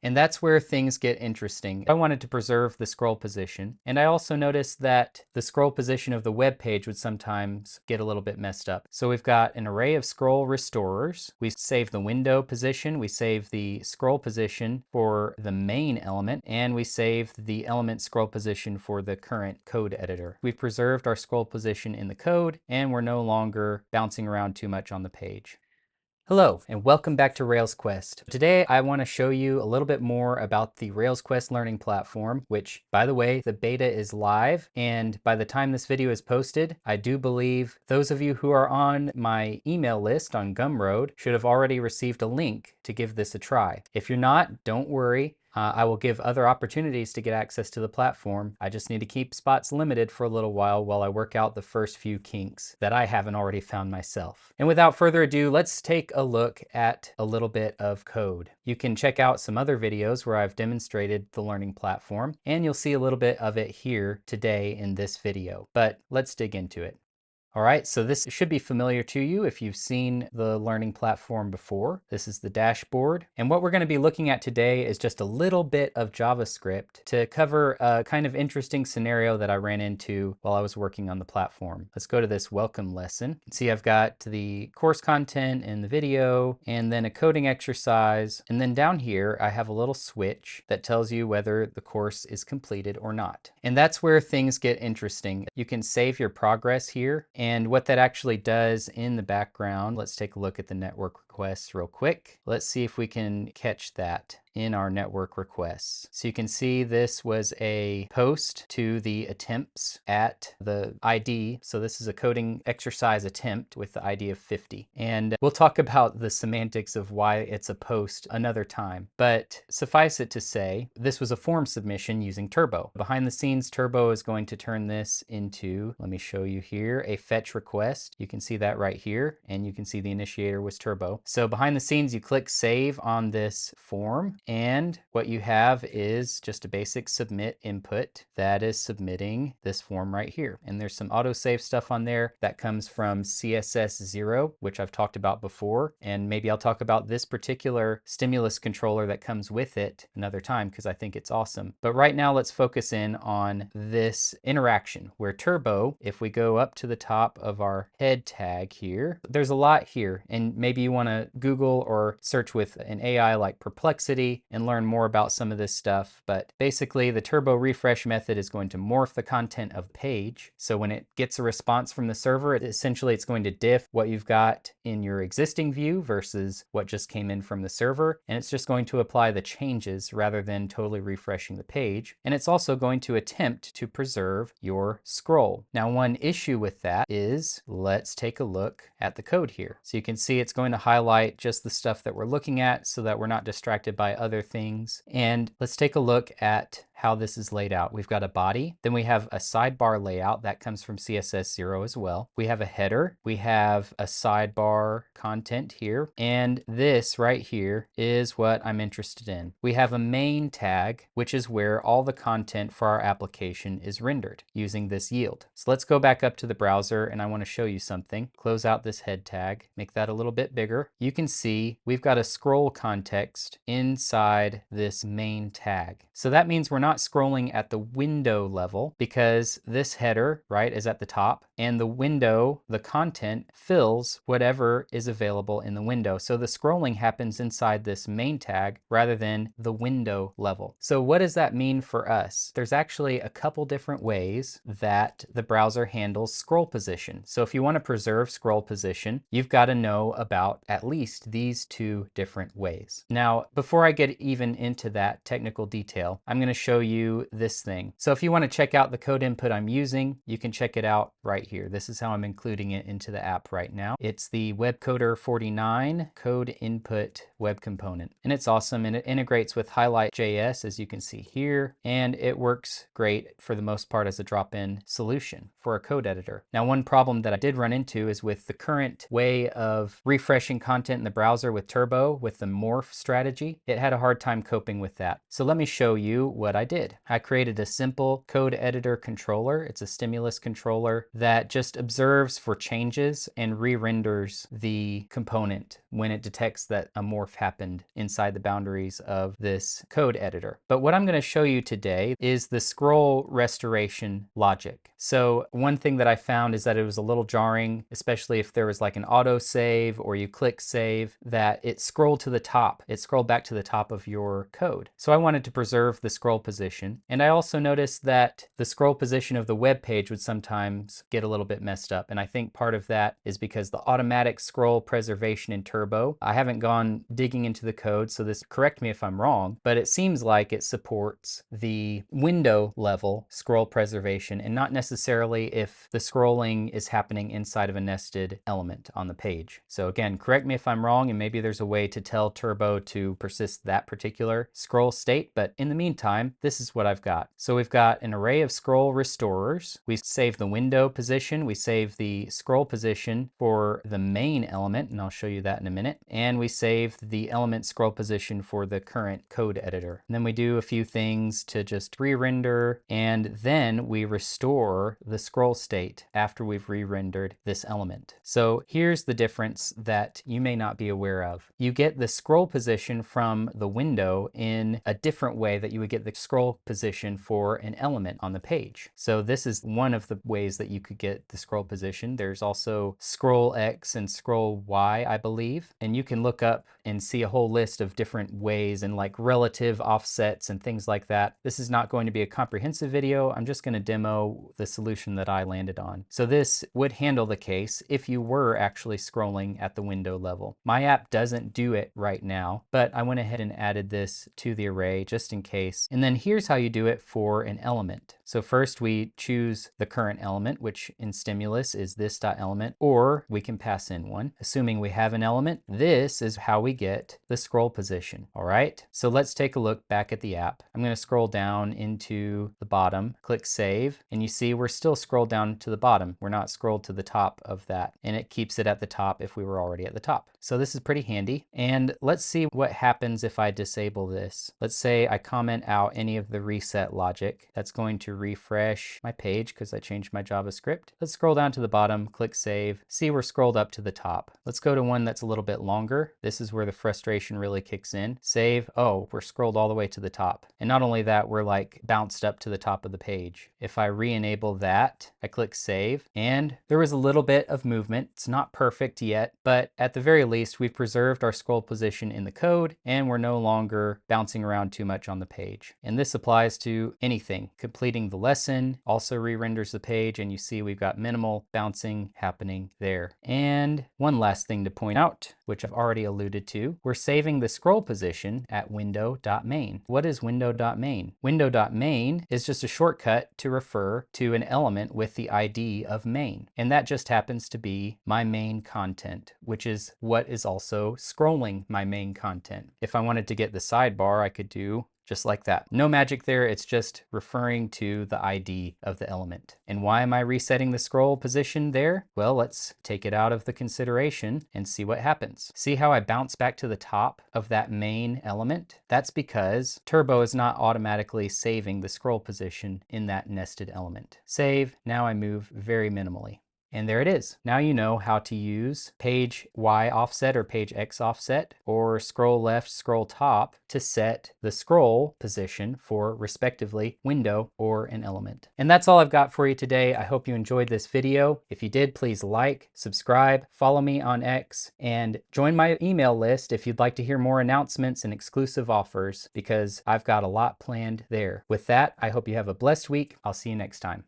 And that's where things get interesting. I wanted to preserve the scroll position, and I also noticed that the scroll position of the web page would sometimes get a little bit messed up. So we've got an array of scroll restorers. We save the window position, we save the scroll position for the main element, and we save the element scroll position for the current code editor. We've preserved our scroll position in the code, and we're no longer bouncing around too much on the page. Hello, and welcome back to RailsQuest. Today, I want to show you a little bit more about the RailsQuest learning platform, which, by the way, the beta is live, and by the time this video is posted, I do believe those of you who are on my email list on Gumroad should have already received a link to give this a try. If you're not, don't worry. I will give other opportunities to get access to the platform. I just need to keep spots limited for a little while I work out the first few kinks that I haven't already found myself. And without further ado, let's take a look at a little bit of code. You can check out some other videos where I've demonstrated the learning platform, and you'll see a little bit of it here today in this video. But let's dig into it. All right, so this should be familiar to you if you've seen the learning platform before. This is the dashboard. And what we're going to be looking at today is just a little bit of JavaScript to cover a kind of interesting scenario that I ran into while I was working on the platform. Let's go to this welcome lesson. You can see I've got the course content in the video, and then a coding exercise. And then down here, I have a little switch that tells you whether the course is completed or not. And that's where things get interesting. You can save your progress here. And what that actually does in the background, let's take a look at the network requests real quick. Let's see if we can catch that in our network requests. So you can see this was a post to the attempts at the ID. So this is a coding exercise attempt with the ID of 50. And we'll talk about the semantics of why it's a post another time. But suffice it to say, this was a form submission using Turbo. Behind the scenes, Turbo is going to turn this into, let me show you here, a fetch request. You can see that right here, and you can see the initiator was Turbo. So behind the scenes, you click save on this form, and what you have is just a basic submit input that is submitting this form right here. And there's some autosave stuff on there that comes from CSS0, which I've talked about before. And maybe I'll talk about this particular stimulus controller that comes with it another time because I think it's awesome. But right now, let's focus in on this interaction where Turbo, if we go up to the top of our head tag here, there's a lot here. And maybe you want to Google or search with an AI like Perplexity and learn more about some of this stuff. But basically, the Turbo refresh method is going to morph the content of the page. So when it gets a response from the server, essentially it's going to diff what you've got in your existing view versus what just came in from the server. And it's just going to apply the changes rather than totally refreshing the page. And it's also going to attempt to preserve your scroll. Now, one issue with that is, let's take a look at the code here. So you can see it's going to highlight just the stuff that we're looking at so that we're not distracted by other things. And let's take a look at how this is laid out. We've got a body, then we have a sidebar layout that comes from CSS0 as well. We have a header, we have a sidebar content here, and this right here is what I'm interested in. We have a main tag, which is where all the content for our application is rendered using this yield. So let's go back up to the browser, and I want to show you something. Close out this head tag, make that a little bit bigger. You can see we've got a scroll context inside this main tag. So that means we're not scrolling at the window level because this header, right, is at the top, and the window, the content, fills whatever is available in the window. So the scrolling happens inside this main tag rather than the window level. So what does that mean for us? There's actually a couple different ways that the browser handles scroll position. So if you want to preserve scroll position, you've got to know about at least these two different ways. Now, before I get even into that technical detail, I'm going to show you this thing. So if you want to check out the code input I'm using, you can check it out right here. This is how I'm including it into the app right now. It's the WebCoder 49 code input web component. And it's awesome, and it integrates with Highlight.js, as you can see here, and it works great for the most part as a drop-in solution for a code editor. Now, one problem that I did run into is with the current way of refreshing content in the browser with Turbo, with the morph strategy, it had a hard time coping with that. So let me show you what I did. I created a simple code editor controller. It's a stimulus controller that just observes for changes and re-renders the component when it detects that a morph happened inside the boundaries of this code editor. But what I'm going to show you today is the scroll restoration logic. So one thing that I found is that it was a little jarring, especially if there was like an auto save or you click save, that it scrolled to the top. It scrolled back to the top of your code. So I wanted to preserve the scroll position. And I also noticed that the scroll position of the web page would sometimes get a little bit messed up. And I think part of that is because the automatic scroll preservation in Turbo, I haven't gone digging into the code, so this, correct me if I'm wrong, but it seems like it supports the window level scroll preservation and not necessarily if the scrolling is happening inside of a nested element on the page. So again, correct me if I'm wrong, and maybe there's a way to tell Turbo to persist that particular scroll state, but in the meantime, this is what I've got. So we've got an array of scroll restorers. We save the window position, we save the scroll position for the main element, and I'll show you that in a minute, and we save the element scroll position for the current code editor. And then we do a few things to just re-render, and then we restore the scroll state after we've re-rendered this element. So here's the difference that you may not be aware of. You get the scroll position from the window in a different way that you would get the scroll position for an element on the page. So this is one of the ways that you could get the scroll position. There's also scroll X and scroll Y, I believe, and you can look up and see a whole list of different ways and like relative offsets and things like that. This is not going to be a comprehensive video. I'm just going to demo the solution that I landed on. So this would handle the case if you were actually scrolling at the window level. My app doesn't do it right now, but I went ahead and added this to the array just in case. And then here's how you do it for an element. So first we choose the current element, which in stimulus is this.element, or we can pass in one. Assuming we have an element, this is how we get the scroll position. All right, so let's take a look back at the app. I'm going to scroll down into the bottom, click save, and you see we're still scrolled down to the bottom. We're not scrolled to the top of that, and it keeps it at the top if we were already at the top. So this is pretty handy. And let's see what happens if I disable this. Let's say I comment out any of the reset logic. That's going to refresh my page because I changed my JavaScript. Let's scroll down to the bottom, click save. See, we're scrolled up to the top. Let's go to one that's a little bit longer. This is where the frustration really kicks in. Save. Oh, we're scrolled all the way to the top. And not only that, we're like bounced up to the top of the page. If I re-enable that, I click save, and there was a little bit of movement. It's not perfect yet, but at the very least, we've preserved our scroll position in the code, and we're no longer bouncing around too much on the page. And this applies to anything. Completing the lesson also re-renders the page, and you see we've got minimal bouncing happening there. And one last thing to point out, which I've already alluded to, we're saving the scroll position at window.main. What is window.main? Window.main is just a shortcut to refer to an element with the ID of main. And that just happens to be my main content, which is what is also scrolling my main content. If I wanted to get the sidebar, I could do just like that. No magic there, it's just referring to the ID of the element. And why am I resetting the scroll position there? Well, let's take it out of the consideration and see what happens. See how I bounce back to the top of that main element? That's because Turbo is not automatically saving the scroll position in that nested element. Save, now I move very minimally. And there it is. Now you know how to use page Y offset or page X offset or scroll left, scroll top to set the scroll position for respectively window or an element. And that's all I've got for you today. I hope you enjoyed this video. If you did, please like, subscribe, follow me on X, and join my email list if you'd like to hear more announcements and exclusive offers, because I've got a lot planned there. With that, I hope you have a blessed week. I'll see you next time.